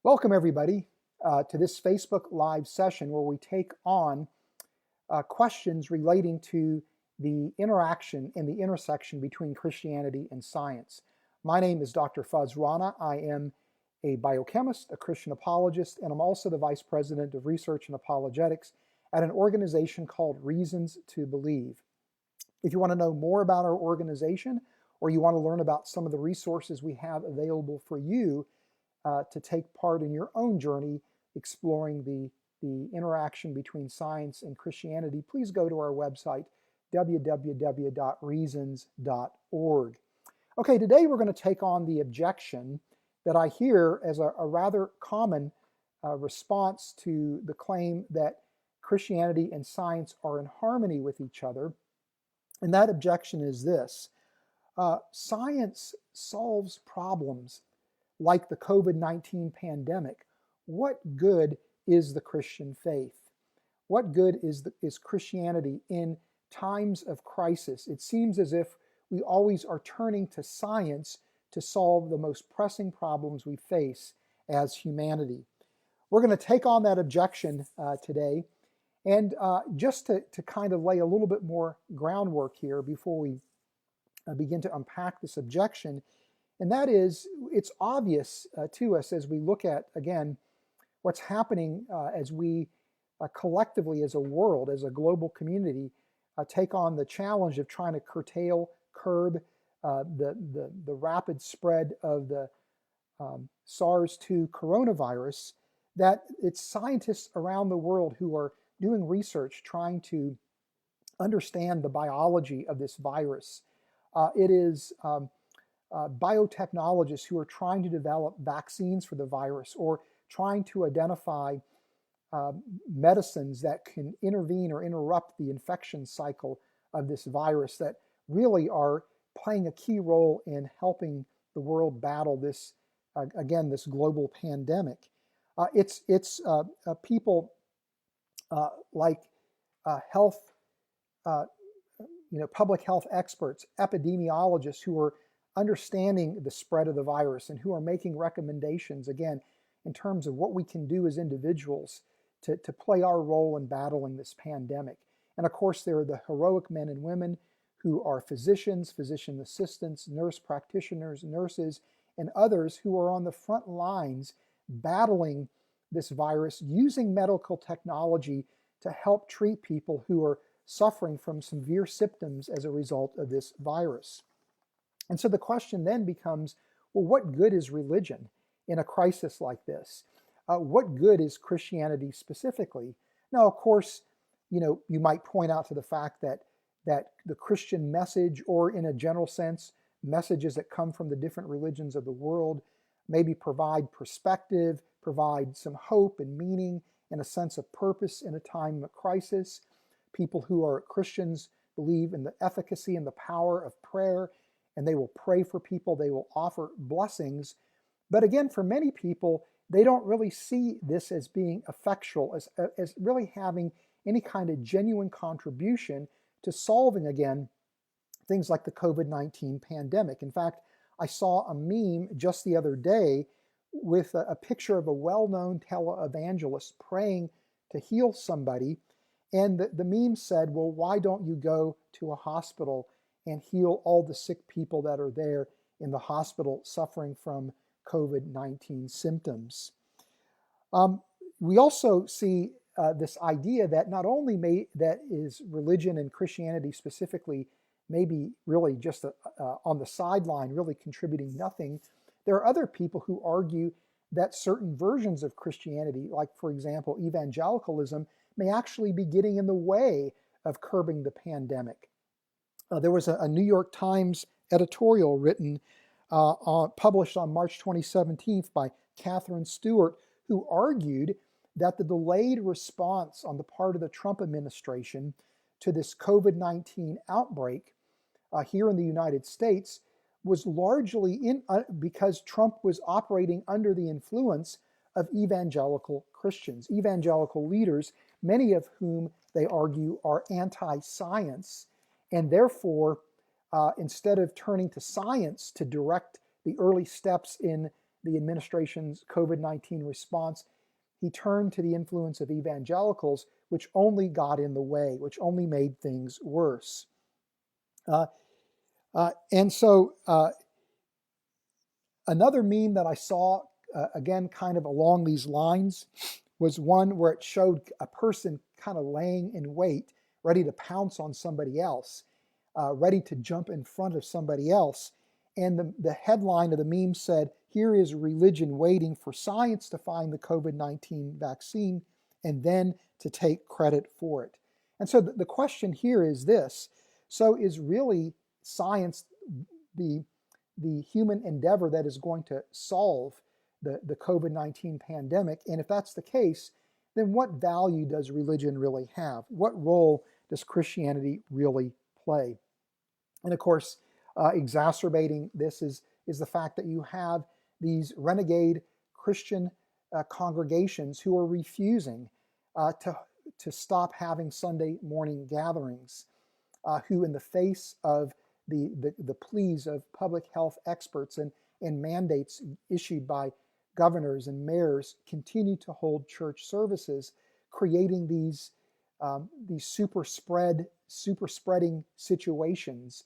Welcome everybody to this Facebook Live session where we take on questions relating to the interaction and the intersection between Christianity and science. My name is Dr. Rana. I am a biochemist, a Christian apologist, and I'm also the Vice President of Research and Apologetics at an organization called Reasons to Believe. If you want to know more about our organization or you want to learn about some of the resources we have available for you to take part in your own journey exploring the interaction between science and Christianity, please go to our website, www.reasons.org. Okay, today we're going to take on the objection that I hear as a rather common response to the claim that Christianity and science are in harmony with each other. And that objection is this: science solves problems like the COVID-19 pandemic. What good is the Christian faith? What good is Christianity in times of crisis? It seems as if we always are turning to science to solve the most pressing problems we face as humanity. We're going to take on that objection today. And just to kind of lay a little bit more groundwork here before we begin to unpack this objection, and that is, it's obvious to us as we look at, again, what's happening as we collectively as a world, as a global community, take on the challenge of trying to curb the rapid spread of the SARS-2 coronavirus, that it's scientists around the world who are doing research trying to understand the biology of this virus. It is biotechnologists who are trying to develop vaccines for the virus or trying to identify medicines that can intervene or interrupt the infection cycle of this virus that really are playing a key role in helping the world battle this, again, this global pandemic. It's people like health, public health experts, epidemiologists who are understanding the spread of the virus and who are making recommendations, again, in terms of what we can do as individuals to play our role in battling this pandemic. And of course, there are the heroic men and women who are physicians, physician assistants, nurse practitioners, nurses, and others who are on the front lines battling this virus using medical technology to help treat people who are suffering from severe symptoms as a result of this virus. And so the question then becomes, well, what good is religion in a crisis like this? What good is Christianity specifically? Now, of course, you might point out to the fact that the Christian message, or in a general sense, messages that come from the different religions of the world, maybe provide perspective, provide some hope and meaning and a sense of purpose in a time of crisis. People who are Christians believe in the efficacy and the power of prayer, and they will pray for people, they will offer blessings. But again, for many people, they don't really see this as being effectual, as really having any kind of genuine contribution to solving, again, things like the COVID-19 pandemic. In fact, I saw a meme just the other day with a picture of a well-known televangelist praying to heal somebody. And the meme said, well, why don't you go to a hospital and heal all the sick people that are there in the hospital suffering from COVID-19 symptoms? We also see this idea that not only that is religion and Christianity specifically maybe really just on the sideline, really contributing nothing. There are other people who argue that certain versions of Christianity, like, for example, evangelicalism, may actually be getting in the way of curbing the pandemic. There was a New York Times editorial written, published on March 2017 by Catherine Stewart, who argued that the delayed response on the part of the Trump administration to this COVID-19 outbreak here in the United States was largely because Trump was operating under the influence of evangelical Christians, evangelical leaders, many of whom they argue are anti-science, and therefore, instead of turning to science to direct the early steps in the administration's COVID-19 response, he turned to the influence of evangelicals, which only got in the way, which only made things worse. And so another meme that I saw, again, kind of along these lines, was one where it showed a person kind of laying in wait, ready to pounce on somebody else, ready to jump in front of somebody else. And the headline of the meme said, "Here is religion waiting for science to find the COVID-19 vaccine and then to take credit for it." And so the question here is this: so is really science the human endeavor that is going to solve the COVID-19 pandemic? And if that's the case, then what value does religion really have? What role does Christianity really play? And of course, exacerbating this is the fact that you have these renegade Christian congregations who are refusing to stop having Sunday morning gatherings, who in the face of the pleas of public health experts and mandates issued by governors and mayors continue to hold church services, creating these super spreading situations,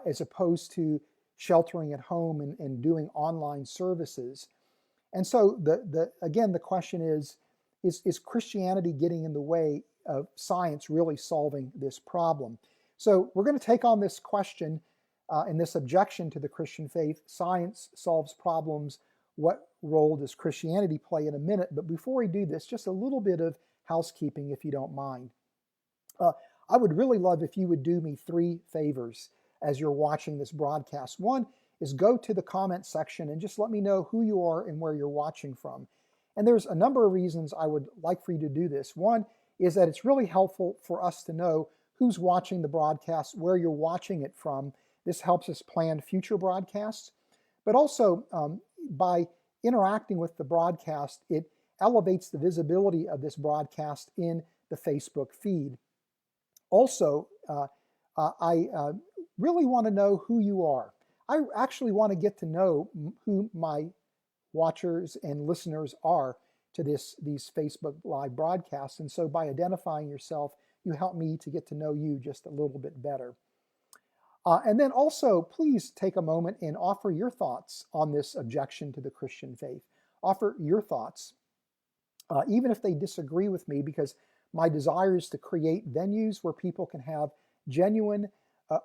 as opposed to sheltering at home and doing online services. And so again, the question is Christianity getting in the way of science really solving this problem? So we're going to take on this question and this objection to the Christian faith: science solves problems. What role does Christianity play, in a minute? But before we do this, just a little bit of housekeeping, if you don't mind. I would really love if you would do me 3 favors as you're watching this broadcast. One is go to the comment section and just let me know who you are and where you're watching from. And there's a number of reasons I would like for you to do this. One is that it's really helpful for us to know who's watching the broadcast, where you're watching it from. This helps us plan future broadcasts. But also, by interacting with the broadcast, it elevates the visibility of this broadcast in the Facebook feed. Also, I really want to know who you are. I actually want to get to know who my watchers and listeners are to these Facebook Live broadcasts. And so by identifying yourself, you help me to get to know you just a little bit better. And then also, please take a moment and offer your thoughts on this objection to the Christian faith. Offer your thoughts, even if they disagree with me, because my desire is to create venues where people can have genuine,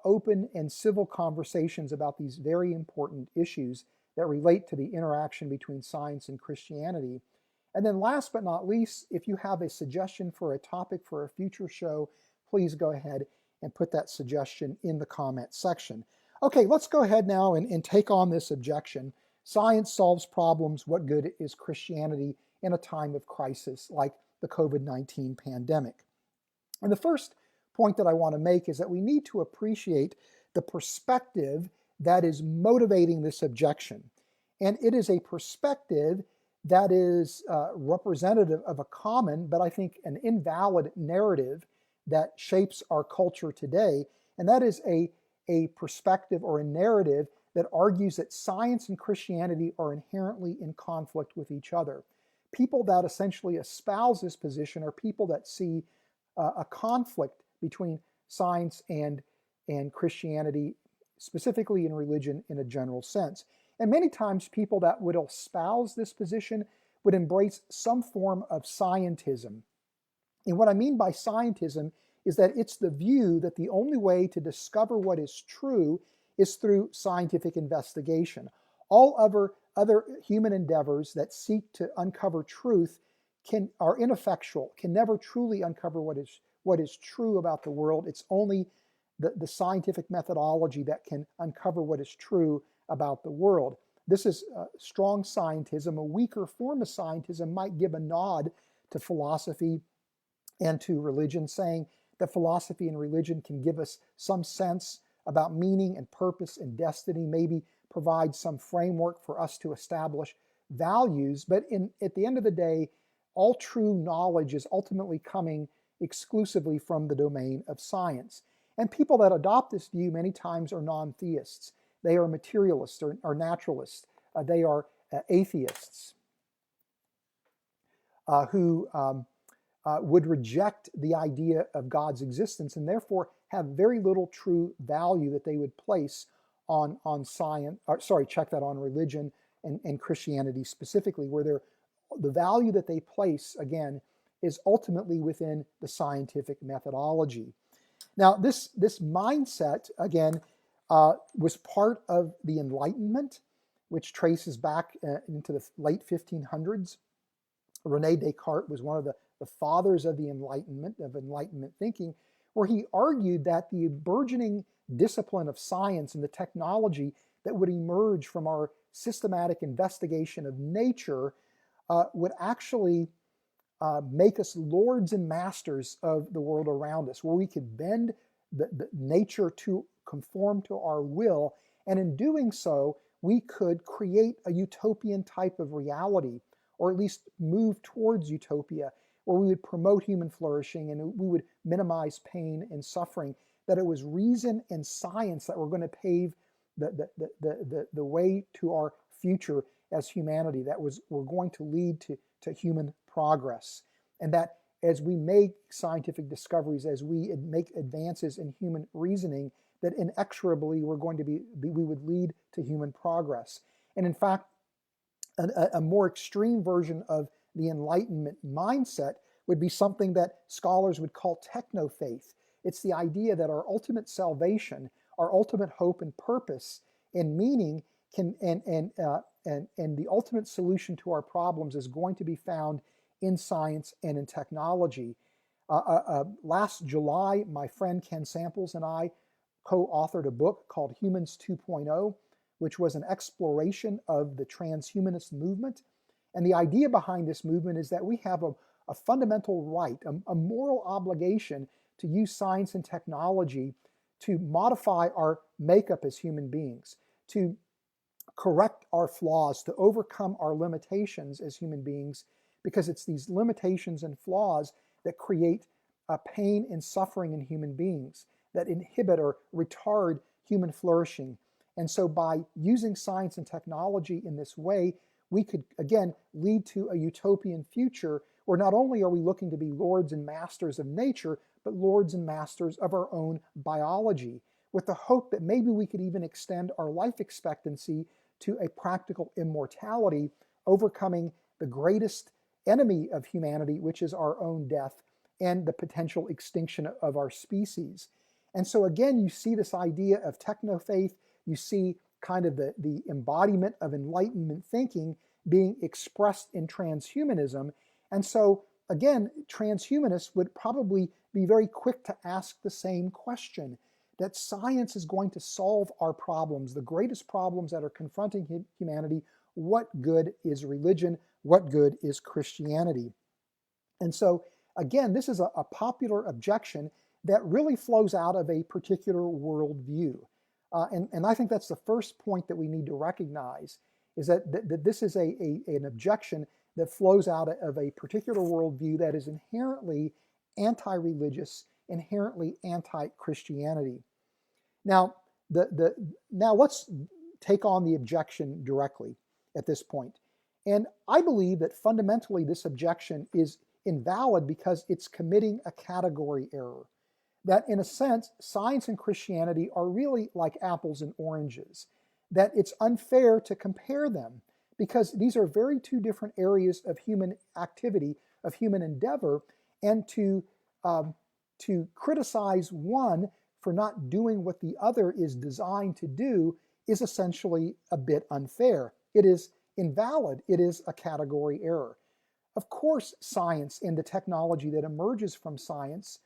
open, and civil conversations about these very important issues that relate to the interaction between science and Christianity. And then last but not least, if you have a suggestion for a topic for a future show, please go ahead and put that suggestion in the comment section. Okay, let's go ahead now and take on this objection. Science solves problems. What good is Christianity in a time of crisis like the COVID-19 pandemic? And the first point that I want to make is that we need to appreciate the perspective that is motivating this objection. And it is a perspective that is representative of a common, but I think an invalid narrative that shapes our culture today. And that is a perspective or a narrative that argues that science and Christianity are inherently in conflict with each other. People that essentially espouse this position are people that see a conflict between science and Christianity, specifically in religion in a general sense. And many times people that would espouse this position would embrace some form of scientism. And what I mean by scientism is that it's the view that the only way to discover what is true is through scientific investigation. All other human endeavors that seek to uncover truth are ineffectual, can never truly uncover what is true about the world. It's only the scientific methodology that can uncover what is true about the world. This is strong scientism. A weaker form of scientism might give a nod to philosophy and to religion, saying that philosophy and religion can give us some sense about meaning and purpose and destiny, maybe provide some framework for us to establish values. But at the end of the day, all true knowledge is ultimately coming exclusively from the domain of science. And people that adopt this view many times are non-theists. They are materialists or naturalists. They are atheists who would reject the idea of God's existence and therefore have very little true value that they would place on science, check that, on religion and Christianity specifically, where the value that they place, again, is ultimately within the scientific methodology. Now, this mindset, again, was part of the Enlightenment, which traces back into the late 1500s. Rene Descartes was one of the fathers of the Enlightenment thinking, where he argued that the burgeoning discipline of science and the technology that would emerge from our systematic investigation of nature would actually make us lords and masters of the world around us, where we could bend the nature to conform to our will, and in doing so, we could create a utopian type of reality, or at least move towards utopia, where we would promote human flourishing and we would minimize pain and suffering, that it was reason and science that were going to pave the way to our future as humanity, that were going to lead to human progress. And that as we make scientific discoveries, as we make advances in human reasoning, that inexorably we would lead to human progress. And in fact, a more extreme version of the Enlightenment mindset would be something that scholars would call techno-faith. It's the idea that our ultimate salvation, our ultimate hope and purpose and meaning and the ultimate solution to our problems is going to be found in science and in technology. Last July, my friend Ken Samples and I co-authored a book called Humans 2.0, which was an exploration of the transhumanist movement. And the idea behind this movement is that we have a fundamental right, a moral obligation to use science and technology to modify our makeup as human beings, to correct our flaws, to overcome our limitations as human beings, because it's these limitations and flaws that create pain and suffering in human beings, that inhibit or retard human flourishing. And so by using science and technology in this way, we could, again, lead to a utopian future where not only are we looking to be lords and masters of nature, but lords and masters of our own biology, with the hope that maybe we could even extend our life expectancy to a practical immortality, overcoming the greatest enemy of humanity, which is our own death and the potential extinction of our species. And so again, you see this idea of techno-faith, you see kind of the embodiment of Enlightenment thinking being expressed in transhumanism. And so again, transhumanists would probably be very quick to ask the same question, that science is going to solve our problems, the greatest problems that are confronting humanity. What good is religion? What good is Christianity? And so again, this is a popular objection that really flows out of a particular worldview. And I think that's the first point that we need to recognize, is that this is an objection that flows out of a particular worldview that is inherently anti-religious, inherently anti-Christianity. Now, now let's take on the objection directly at this point. And I believe that fundamentally this objection is invalid because it's committing a category error. That in a sense, science and Christianity are really like apples and oranges, that it's unfair to compare them because these are very two different areas of human activity, of human endeavor, and to criticize one for not doing what the other is designed to do is essentially a bit unfair. It is invalid. It is a category error. Of course, science and the technology that emerges from science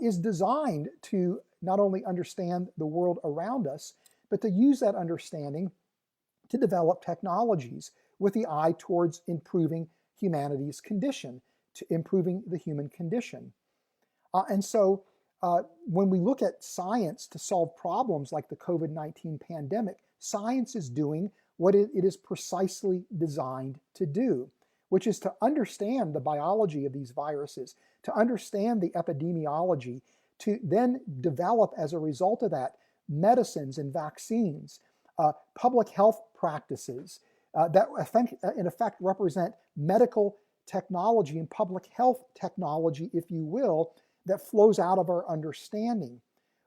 is designed to not only understand the world around us, but to use that understanding to develop technologies with the eye towards improving humanity's condition, to improving the human condition. And so when we look at science to solve problems like the COVID-19 pandemic, science is doing what it is precisely designed to do, which is to understand the biology of these viruses, to understand the epidemiology, to then develop as a result of that medicines and vaccines, public health practices that I think, in effect, represent medical technology and public health technology, if you will, that flows out of our understanding.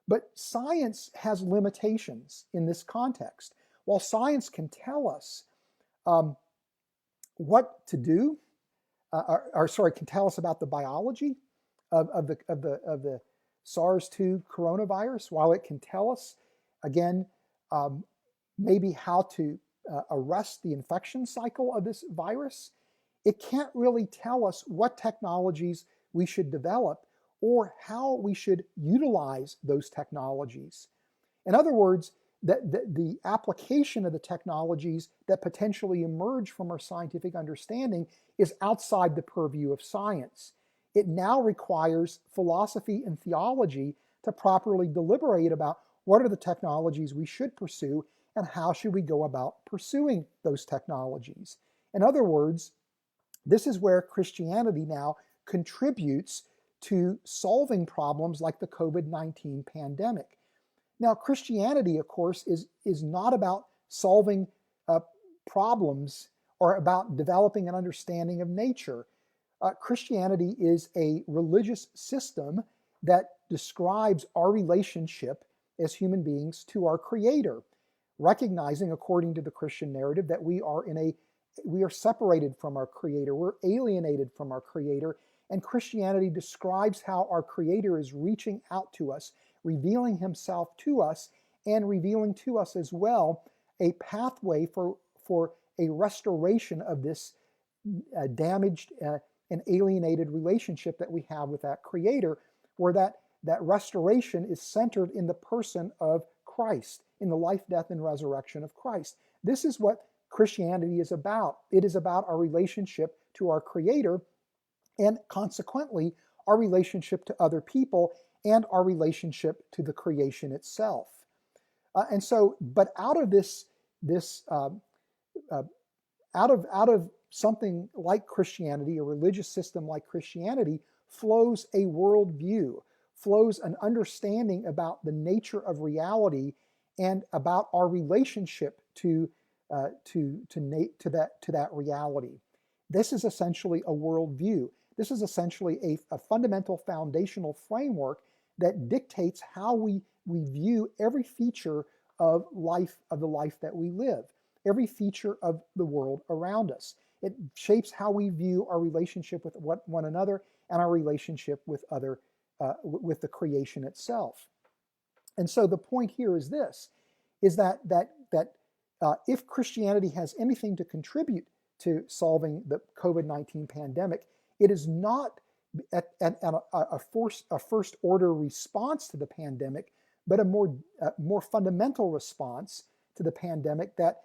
But science has limitations in this context. While science can tell us what to do, can tell us about the biology of the SARS-2 coronavirus, while it can tell us, again, maybe how to arrest the infection cycle of this virus, it can't really tell us what technologies we should develop or how we should utilize those technologies. In other words, the application of the technologies that potentially emerge from our scientific understanding is outside the purview of science. It now requires philosophy and theology to properly deliberate about what are the technologies we should pursue and how should we go about pursuing those technologies. In other words, this is where Christianity now contributes to solving problems like the COVID-19 pandemic. Now, Christianity, of course, is not about solving problems or about developing an understanding of nature. Christianity is a religious system that describes our relationship as human beings to our Creator, recognizing, according to the Christian narrative, that we are separated from our Creator, we're alienated from our Creator, and Christianity describes how our Creator is reaching out to us, revealing Himself to us, and revealing to us as well a pathway for a restoration of this damaged and alienated relationship that we have with that Creator, where that restoration is centered in the person of Christ, in the life, death, and resurrection of Christ. This is what Christianity is about. It is about our relationship to our Creator and consequently our relationship to other people and our relationship to the creation itself. But out of out of something like Christianity, a religious system like Christianity, flows a worldview, flows an understanding about the nature of reality and about our relationship to that reality. This is essentially a worldview. This is essentially a fundamental foundational framework that dictates how we view every feature of life, of the life that we live, every feature of the world around us. It shapes how we view our relationship with one another and our relationship with with the creation itself. And so the point here is this: is that if Christianity has anything to contribute to solving the COVID-19 pandemic, it is not a first order response to the pandemic, but a more fundamental response to the pandemic that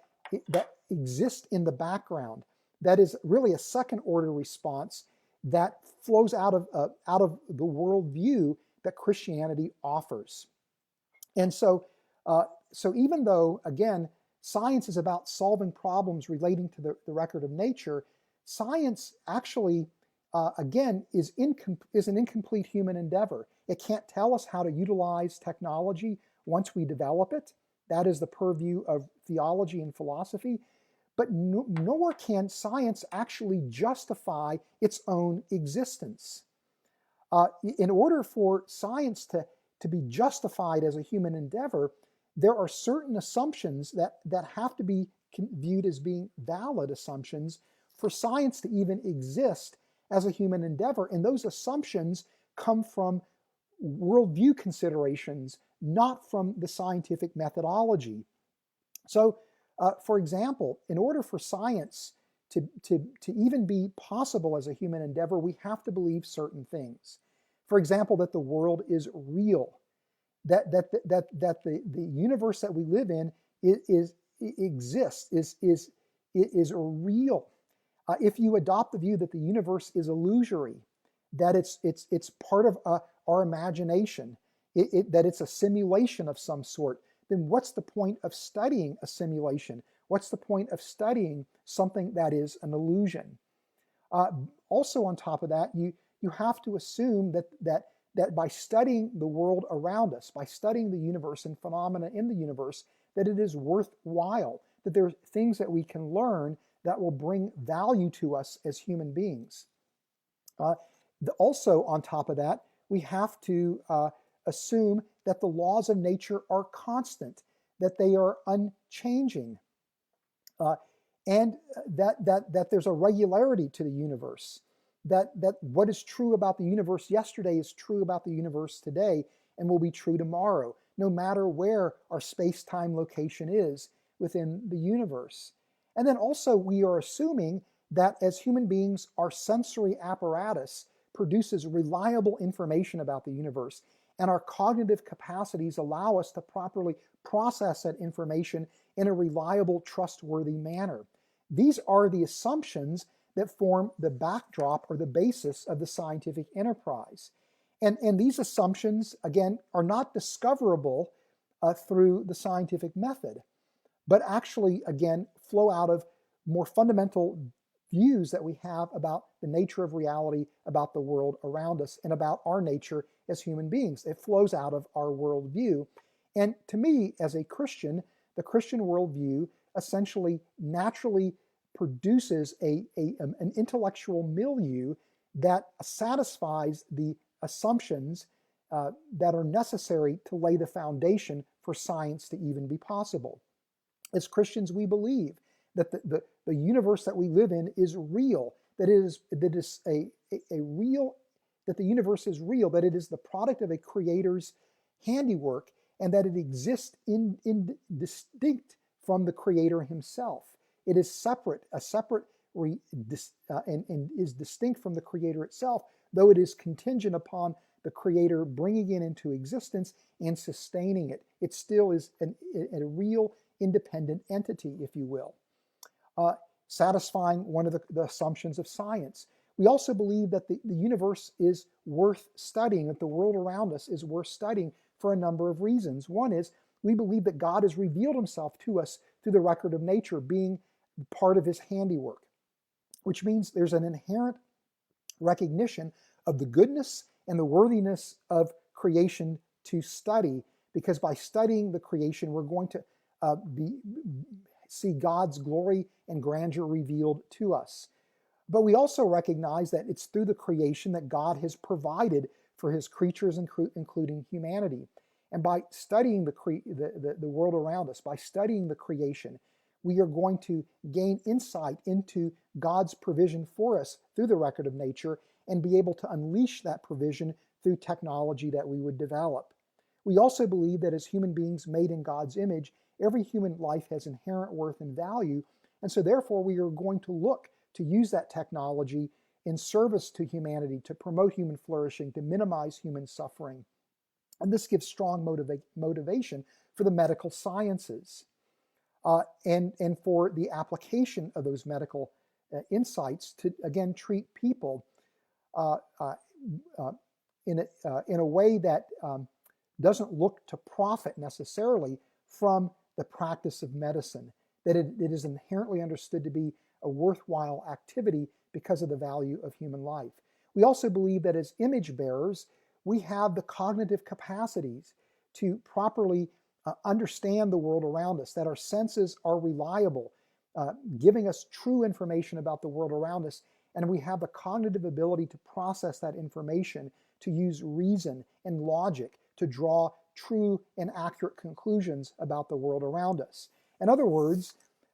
exists in the background. That is really a second order response that flows out of the worldview that Christianity offers. And so even though, again, science is about solving problems relating to the record of nature, science actually, again, is an incomplete human endeavor. It can't tell us how to utilize technology once we develop it. That is the purview of theology and philosophy. But nor can science actually justify its own existence. In order for science to be justified as a human endeavor, there are certain assumptions that have to be viewed as being valid assumptions for science to even exist as a human endeavor. And those assumptions come from worldview considerations, not from the scientific methodology. So, for example, in order for science to even be possible as a human endeavor, we have to believe certain things. For example, that the world is real, that the universe that we live in exists, is real. If you adopt the view that the universe is illusory, that it's part of our imagination, that it's a simulation of some sort, then what's the point of studying a simulation? What's the point of studying something that is an illusion? Also, on top of that, you have to assume that by studying the world around us, by studying the universe and phenomena in the universe, that it is worthwhile, that there are things that we can learn that will bring value to us as human beings. Also, on top of that, we have to assume that the laws of nature are constant, that they are unchanging, and that there's a regularity to the universe, that what is true about the universe yesterday is true about the universe today and will be true tomorrow, no matter where our space-time location is within the universe. And then also we are assuming that as human beings, our sensory apparatus produces reliable information about the universe, and our cognitive capacities allow us to properly process that information in a reliable, trustworthy manner. These are the assumptions that form the backdrop or the basis of the scientific enterprise. And these assumptions, again, are not discoverable through the scientific method, but actually, again, flow out of more fundamental views that we have about the nature of reality, about the world around us, and about our nature as human beings. It flows out of our worldview. And to me, as a Christian, the Christian worldview essentially naturally produces an intellectual milieu that satisfies the assumptions that are necessary to lay the foundation for science to even be possible. As Christians, we believe that the universe that we live in is real, that the universe is real, that it is the product of a creator's handiwork, and that it exists in distinct from the creator himself. It is separate, and is distinct from the creator itself, though it is contingent upon the creator bringing it into existence and sustaining it. It still is a real independent entity, if you will, satisfying one of the assumptions of science. We also believe that the universe is worth studying, that the world around us is worth studying for a number of reasons. One is we believe that God has revealed himself to us through the record of nature, being part of his handiwork, which means there's an inherent recognition of the goodness and the worthiness of creation to study, because by studying the creation, we're going to see God's glory and grandeur revealed to us. But we also recognize that it's through the creation that God has provided for his creatures, including humanity. And by studying the world around us, by studying the creation, we are going to gain insight into God's provision for us through the record of nature and be able to unleash that provision through technology that we would develop. We also believe that as human beings made in God's image, every human life has inherent worth and value, and so therefore we are going to look to use that technology in service to humanity, to promote human flourishing, to minimize human suffering. And this gives strong motivation for the medical sciences and for the application of those medical insights to, again, treat people in a way that doesn't look to profit necessarily from the practice of medicine, that it is inherently understood to be a worthwhile activity because of the value of human life. We also believe that as image bearers, we have the cognitive capacities to properly understand the world around us, that our senses are reliable, giving us true information about the world around us, and we have the cognitive ability to process that information, to use reason and logic to draw true and accurate conclusions about the world around us. In other words,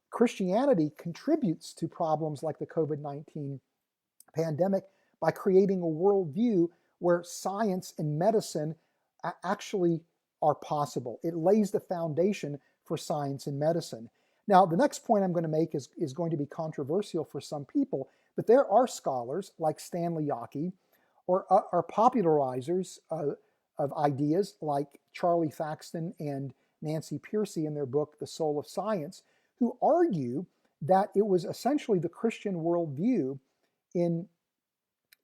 Christianity contributes to problems like the COVID-19 pandemic by creating a worldview where science and medicine actually are possible. It lays the foundation for science and medicine. Now, the next point I'm going to make is going to be controversial for some people, but there are scholars like Stanley Yockey or are popularizers of ideas like Charlie Thaxton and Nancy Pearcey in their book, The Soul of Science, who argue that it was essentially the Christian worldview in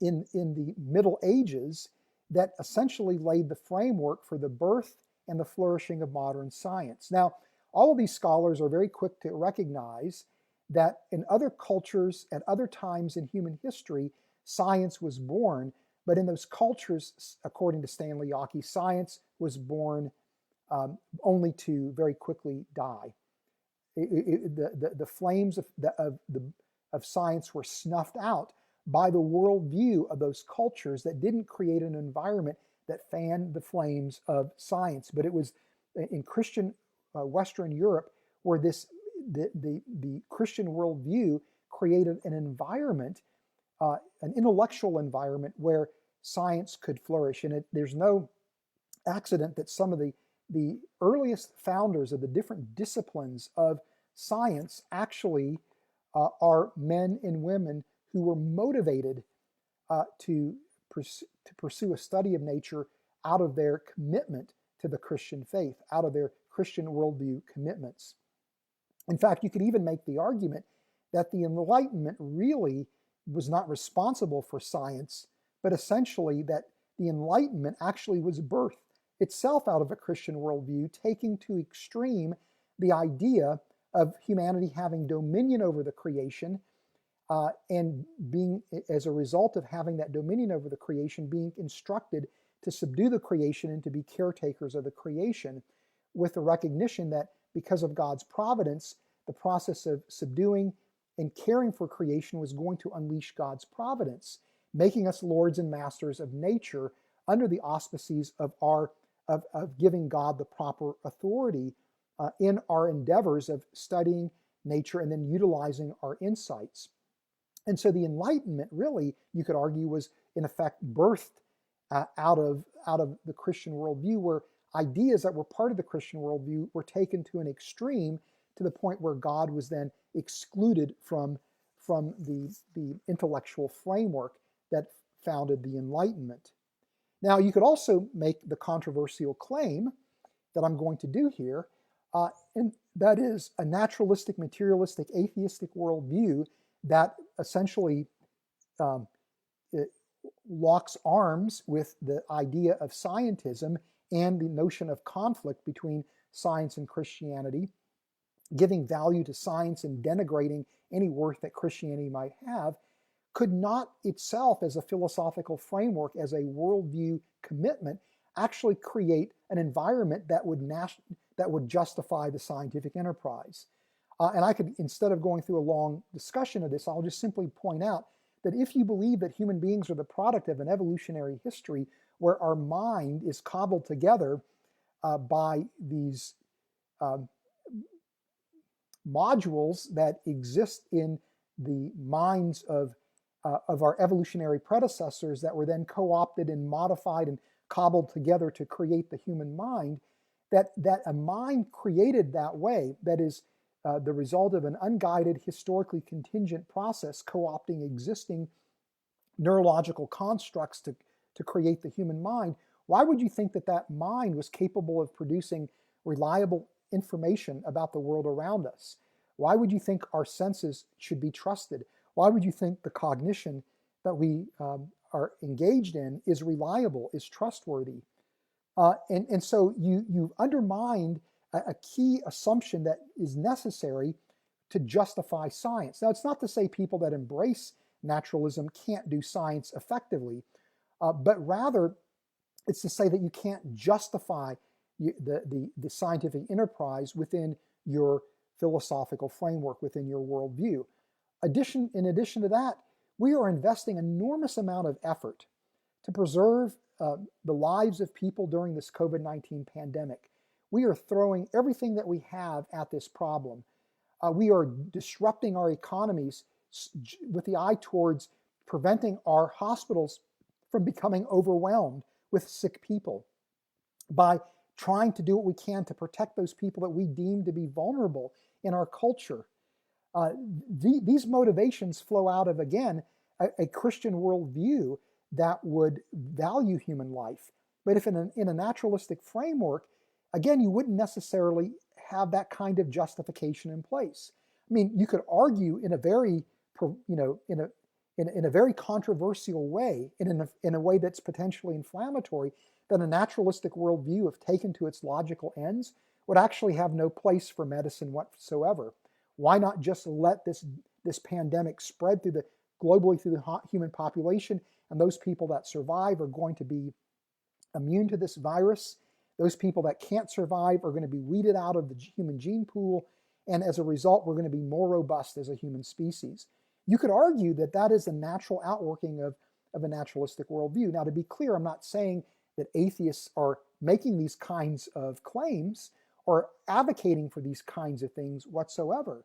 the Middle Ages that essentially laid the framework for the birth and the flourishing of modern science. Now, all of these scholars are very quick to recognize that in other cultures, at other times in human history, science was born, but in those cultures, according to Stanley Yockey, science was born only to very quickly die. the flames of science were snuffed out by the worldview of those cultures that didn't create an environment that fanned the flames of science. But it was in Christian Western Europe where the Christian worldview created an environment, an intellectual environment where science could flourish. And there's no accident that some of the earliest founders of the different disciplines of science actually are men and women who were motivated to pursue a study of nature out of their commitment to the Christian faith, out of their Christian worldview commitments. In fact, you could even make the argument that the Enlightenment really was not responsible for science, but essentially that the Enlightenment actually was birthed itself out of a Christian worldview, taking to extreme the idea of humanity having dominion over the creation, and being, as a result of having that dominion over the creation, being instructed to subdue the creation and to be caretakers of the creation, with the recognition that because of God's providence, the process of subduing and caring for creation was going to unleash God's providence, making us lords and masters of nature under the auspices of giving God the proper authority in our endeavors of studying nature and then utilizing our insights. And so the Enlightenment really, you could argue, was in effect birthed out of the Christian worldview, where ideas that were part of the Christian worldview were taken to an extreme, to the point where God was then excluded from the intellectual framework that founded the Enlightenment. Now, you could also make the controversial claim that I'm going to do here, and that is a naturalistic, materialistic, atheistic worldview that essentially locks arms with the idea of scientism and the notion of conflict between science and Christianity, giving value to science and denigrating any worth that Christianity might have, could not itself, as a philosophical framework, as a worldview commitment, actually create an environment that would justify the scientific enterprise. And I could, instead of going through a long discussion of this, I'll just simply point out that if you believe that human beings are the product of an evolutionary history where our mind is cobbled together by these modules that exist in the minds of our evolutionary predecessors that were then co-opted and modified and cobbled together to create the human mind, that a mind created that way, that is the result of an unguided, historically contingent process co-opting existing neurological constructs to create the human mind, why would you think that mind was capable of producing reliable information about the world around us? Why would you think our senses should be trusted? Why would you think the cognition that we are engaged in is reliable, is trustworthy? And so you've undermined a key assumption that is necessary to justify science. Now, it's not to say people that embrace naturalism can't do science effectively, but rather it's to say that you can't justify the scientific enterprise within your philosophical framework, within your worldview. In addition to that, we are investing an enormous amount of effort to preserve the lives of people during this COVID-19 pandemic. We are throwing everything that we have at this problem. We are disrupting our economies with the eye towards preventing our hospitals from becoming overwhelmed with sick people, by trying to do what we can to protect those people that we deem to be vulnerable in our culture. These motivations flow out of, again, a Christian worldview that would value human life. But if in a naturalistic framework, again, you wouldn't necessarily have that kind of justification in place. I mean, you could argue in a very, in a very controversial way, in a way that's potentially inflammatory, that a naturalistic worldview, if taken to its logical ends, would actually have no place for medicine whatsoever. Why not just let this pandemic spread globally through the human population, and those people that survive are going to be immune to this virus. Those people that can't survive are going to be weeded out of the human gene pool, And as a result, we're going to be more robust as a human species. You could argue that that is a natural outworking of a naturalistic worldview. Now, to be clear, I'm not saying that atheists are making these kinds of claims or advocating for these kinds of things whatsoever,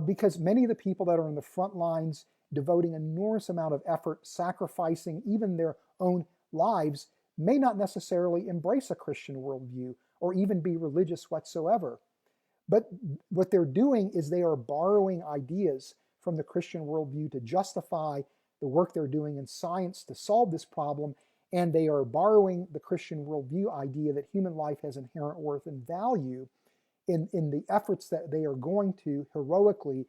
because many of the people that are in the front lines devoting an enormous amount of effort, sacrificing even their own lives, may not necessarily embrace a Christian worldview or even be religious whatsoever. But what they're doing is they are borrowing ideas from the Christian worldview to justify the work they're doing in science to solve this problem, and they are borrowing the Christian worldview idea that human life has inherent worth and value in the efforts that they are going to heroically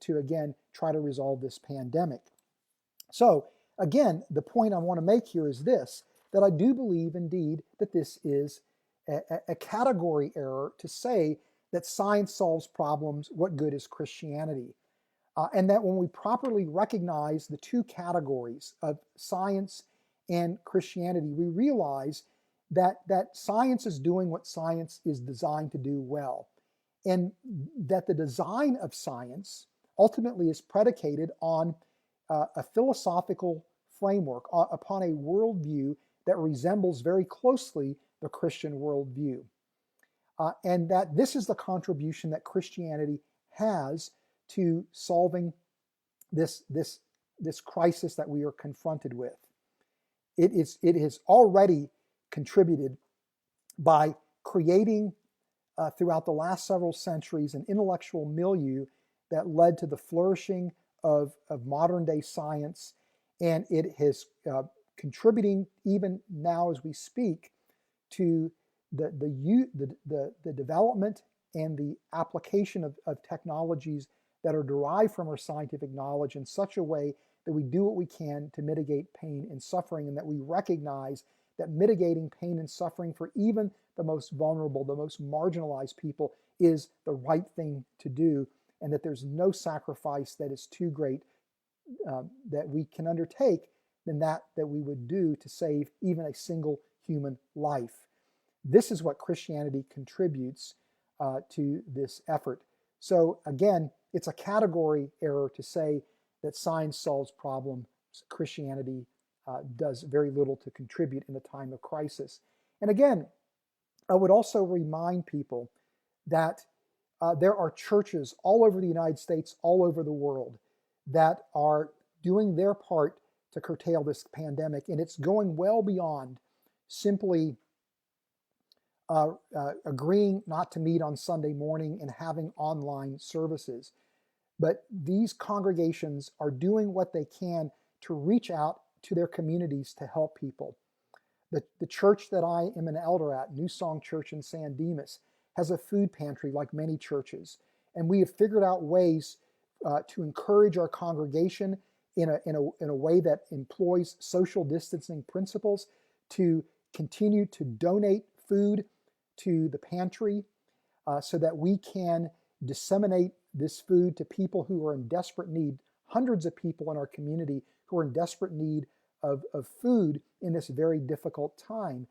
to again try to resolve this pandemic. So again, the point I want to make here is this, that I do believe indeed that this is a category error to say that science solves problems, what good is Christianity? And that when we properly recognize the two categories of science and Christianity, we realize that science is doing what science is designed to do well. And that the design of science ultimately is predicated on a philosophical framework, upon a worldview that resembles very closely the Christian worldview. And that this is the contribution that Christianity has to solving this crisis that we are confronted with. It has already contributed by creating throughout the last several centuries an intellectual milieu that led to the flourishing of modern day science, and it has contributing even now as we speak to the development and the application of technologies that are derived from our scientific knowledge in such a way that we do what we can to mitigate pain and suffering, and that we recognize that mitigating pain and suffering for even the most vulnerable, the most marginalized people is the right thing to do, and that there's no sacrifice that is too great that we can undertake than that we would do to save even a single human life. This is what Christianity contributes to this effort. So again, it's a category error to say that science solves problems. Christianity does very little to contribute in a time of crisis. And again, I would also remind people that there are churches all over the United States, all over the world, that are doing their part to curtail this pandemic. And it's going well beyond simply agreeing not to meet on Sunday morning and having online services. But these congregations are doing what they can to reach out to their communities to help people. The church that I am an elder at, New Song Church in San Dimas, has a food pantry like many churches. And we have figured out ways to encourage our congregation in a way that employs social distancing principles to continue to donate food to the pantry so that we can disseminate this food to people who are in desperate need, hundreds of people in our community who are in desperate need of food in this very difficult time.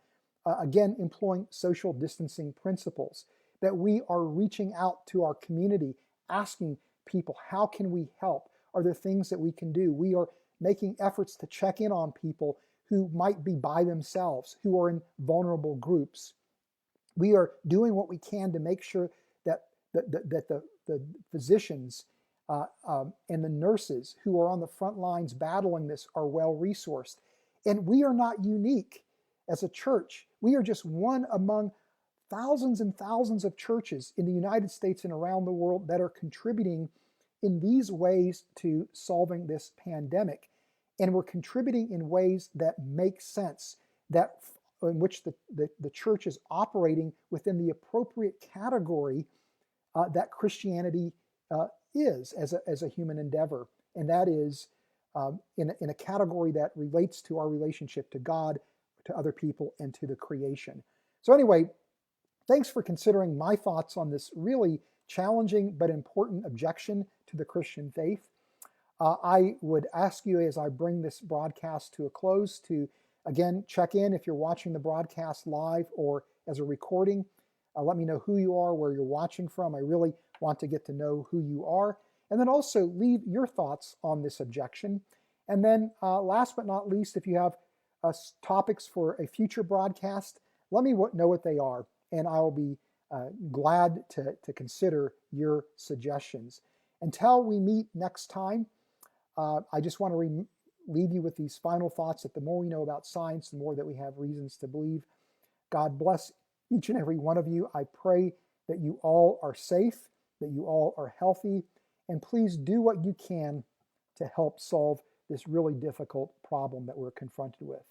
Again, employing social distancing principles, that we are reaching out to our community, asking people, how can we help? Are there things that we can do? We are making efforts to check in on people who might be by themselves, who are in vulnerable groups. We are doing what we can to make sure that the physicians and the nurses who are on the front lines battling this are well resourced. And we are not unique as a church. We are just one among thousands and thousands of churches in the United States and around the world that are contributing in these ways to solving this pandemic. And we're contributing in ways that make sense, that in which the church is operating within the appropriate category that Christianity is as a human endeavor. And that is in a category that relates to our relationship to God, to other people, and to the creation. So anyway, thanks for considering my thoughts on this really challenging but important objection to the Christian faith. I would ask you, as I bring this broadcast to a close, to again check in if you're watching the broadcast live or as a recording. Let me know who you are, where you're watching from. I really want to get to know who you are. And then also leave your thoughts on this objection. And then last but not least, if you have topics for a future broadcast, let me know what they are, and I will be glad to consider your suggestions. Until we meet next time, I just want to leave you with these final thoughts that the more we know about science, the more that we have reasons to believe. God bless each and every one of you. I pray that you all are safe, that you all are healthy, and please do what you can to help solve this really difficult problem that we're confronted with.